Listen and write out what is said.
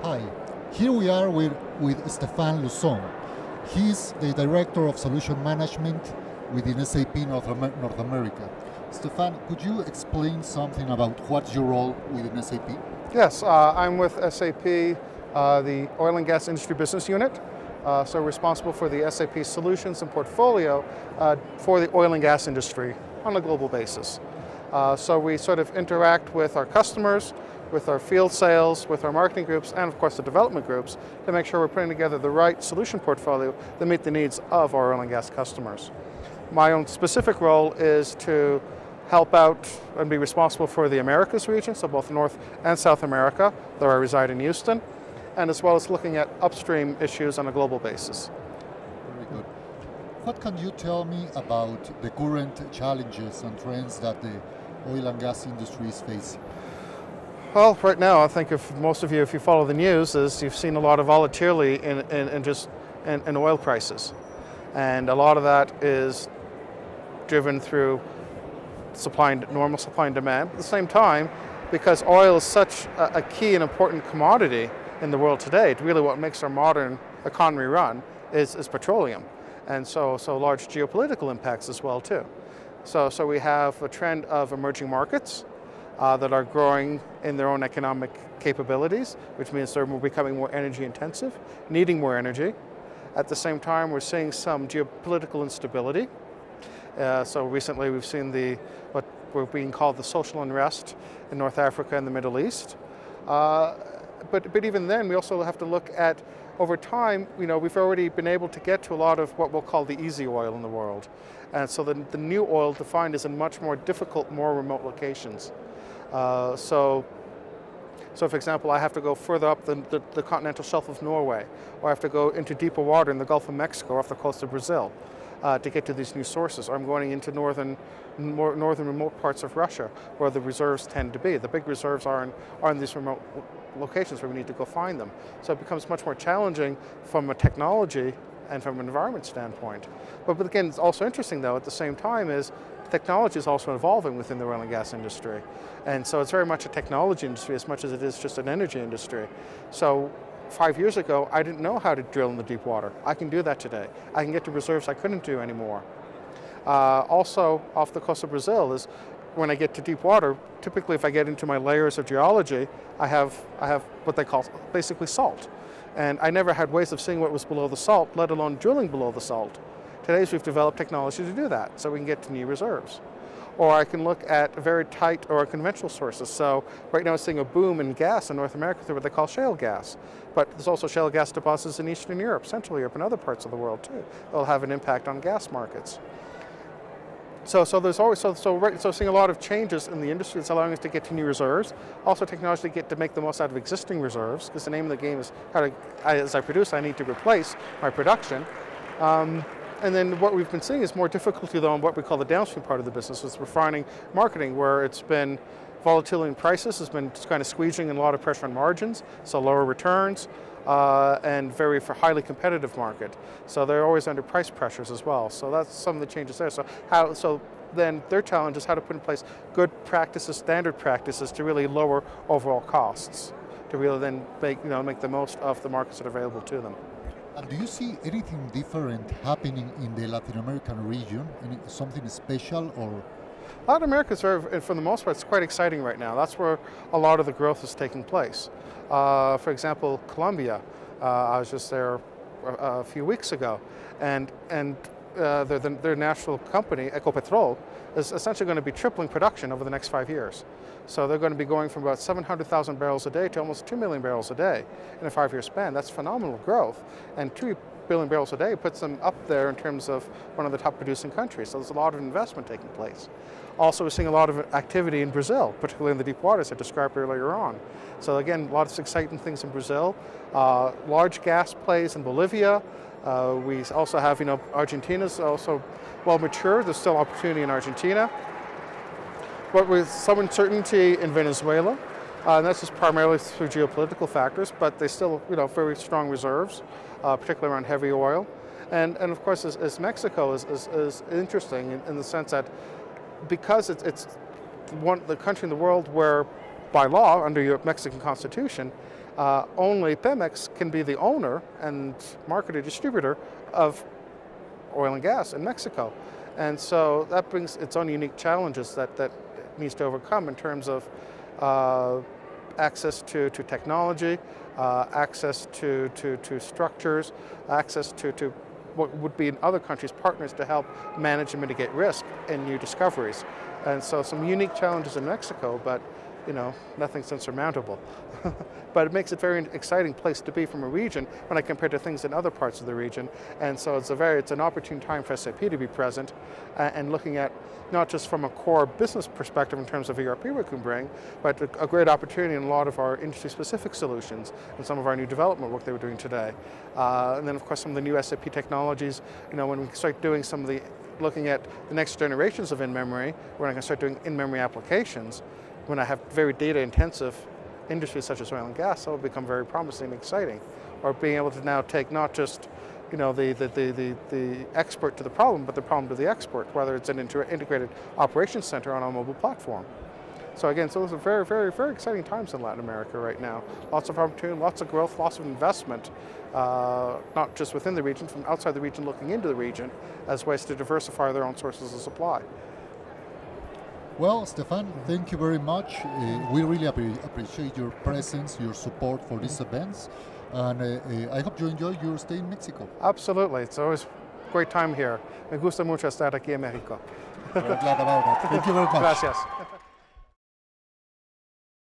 Hi, here we are with Stefan Louson. He's the Director of Solution Management within SAP North America. Stefan, could you explain something about what's your role within SAP? Yes, I'm with SAP, the Oil and Gas Industry Business Unit, so responsible for the SAP solutions and portfolio for the oil and gas industry on a global basis. So we sort of interact with our customers, with our field sales, with our marketing groups, and of course the development groups to make sure we're putting together the right solution portfolio that meet the needs of our oil and gas customers. My own specific role is to help out and be responsible for the Americas region, so both North and South America, though I reside in Houston, and as well as looking at upstream issues on a global basis. Very good. What can you tell me about the current challenges and trends that the oil and gas industry is facing? Well, right now, I think if most of you, if you follow the news, is you've seen a lot of volatility in oil prices. And a lot of that is driven through normal supply and demand. At the same time, because oil is such a key and important commodity in the world today, really what makes our modern economy run is petroleum. And so large geopolitical impacts as well too. So we have a trend of emerging markets that are growing in their own economic capabilities, which means they're becoming more energy intensive, needing more energy. At the same time, we're seeing some geopolitical instability. So recently we've seen what we're being called the social unrest in North Africa and the Middle East. But even then, we also have to look at, over time, we've already been able to get to a lot of what we'll call the easy oil in the world. And so the new oil defined is in much more difficult, more remote locations. So for example, I have to go further up the continental shelf of Norway, or I have to go into deeper water in the Gulf of Mexico off the coast of Brazil to get to these new sources. Or I'm going into northern remote parts of Russia where the reserves tend to be. The big reserves are in these remote locations where we need to go find them. So it becomes much more challenging from a technology and from an environment standpoint. But again, it's also interesting though, at the same time, is technology is also evolving within the oil and gas industry. And so it's very much a technology industry as much as it is just an energy industry. So 5 years ago, I didn't know how to drill in the deep water. I can do that today. I can get to reserves I couldn't do anymore. Also, off the coast of Brazil is when I get to deep water, typically if I get into my layers of geology, I have what they call basically salt. And I never had ways of seeing what was below the salt, let alone drilling below the salt. Today we've developed technology to do that, so we can get to new reserves. Or I can look at very tight or conventional sources. So right now we're seeing a boom in gas in North America through what they call shale gas. But there's also shale gas deposits in Eastern Europe, Central Europe, and other parts of the world too. They'll have an impact on gas markets. So there's always seeing a lot of changes in the industry. It's allowing us to get to new reserves. Also technology to make the most out of existing reserves, because the name of the game is as I produce, I need to replace my production. And then what we've been seeing is more difficulty though on what we call the downstream part of the business, is refining marketing, where it's been volatility in prices has been kind of squeezing a lot of pressure on margins, so lower returns, and very highly competitive market. So they're always under price pressures as well. So that's some of the changes there. So then their challenge is how to put in place good practices, standard practices to really lower overall costs, to really then make the most of the markets that are available to them. And do you see anything different happening in the Latin American region? Something special or? Latin America is for the most part, it's quite exciting right now. That's where a lot of the growth is taking place. For example, Colombia, I was just there a few weeks ago, and their national company, Ecopetrol, is essentially going to be tripling production over the next 5 years. So they're going to be going from about 700,000 barrels a day to almost 2 million barrels a day in a 5-year span. That's phenomenal growth. And 2 billion barrels a day puts them up there in terms of one of the top producing countries. So there's a lot of investment taking place. Also, we're seeing a lot of activity in Brazil, particularly in the deep waters I described earlier on. So again, a lot of exciting things in Brazil. Large gas plays in Bolivia. We also have, Argentina's also well mature. There's still opportunity in Argentina. But with some uncertainty in Venezuela, and that's just primarily through geopolitical factors, but they still, very strong reserves, particularly around heavy oil. And of course, as Mexico is interesting in the sense that because it's the country in the world where by law, under your Mexican Constitution, only Pemex can be the owner and marketer, distributor of oil and gas in Mexico. And so that brings its own unique challenges that it needs to overcome in terms of access to technology, access to structures, access to what would be in other countries' partners to help manage and mitigate risk in new discoveries. And so some unique challenges in Mexico, but you know, nothing's insurmountable. But it makes it a very exciting place to be from a region when I compare to things in other parts of the region. And so it's an opportune time for SAP to be present and looking at not just from a core business perspective in terms of ERP we can bring, but a great opportunity in a lot of our industry-specific solutions and some of our new development work that we're doing today. And then of course some of the new SAP technologies, you know, when we start doing some of the, looking at the next generations of in-memory, when I can start doing in-memory applications, when I have very data-intensive industries such as oil and gas, that will become very promising and exciting. Or being able to now take not just, you know, the expert to the problem, but the problem to the expert, whether it's an integrated operations center on a mobile platform. So again, so those are very, very, very exciting times in Latin America right now. Lots of opportunity, lots of growth, lots of investment, not just within the region, from outside the region looking into the region as ways to diversify their own sources of supply. Well, Stefan, thank you very much. We really appreciate your presence, your support for these events, and I hope you enjoy your stay in Mexico. Absolutely, it's always a great time here. Me gusta mucho estar aquí en México. We're glad about that. Thank you very much. Gracias.